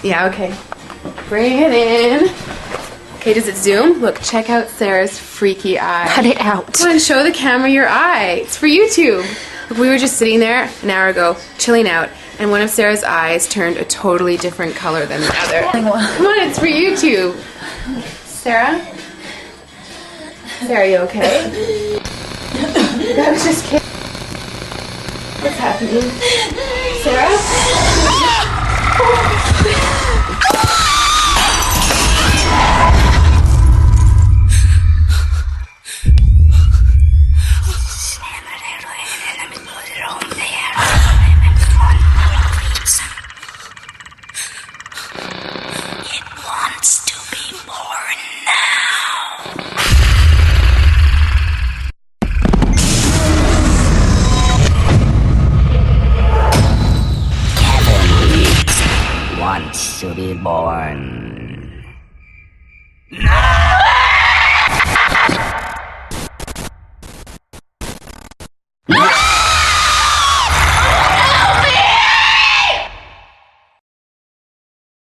Yeah, okay. Bring it in. Okay, does it zoom? Look, check out Sarah's freaky eye. Cut it out. Come on, show the camera your eye. It's for YouTube. Look, we were just sitting there an hour ago, chilling out, and one of Sarah's eyes turned a totally different color than the other. Come on, it's for YouTube. Sarah? Sarah, you okay? That was just kidding. What's happening? Sarah? Wants to be born.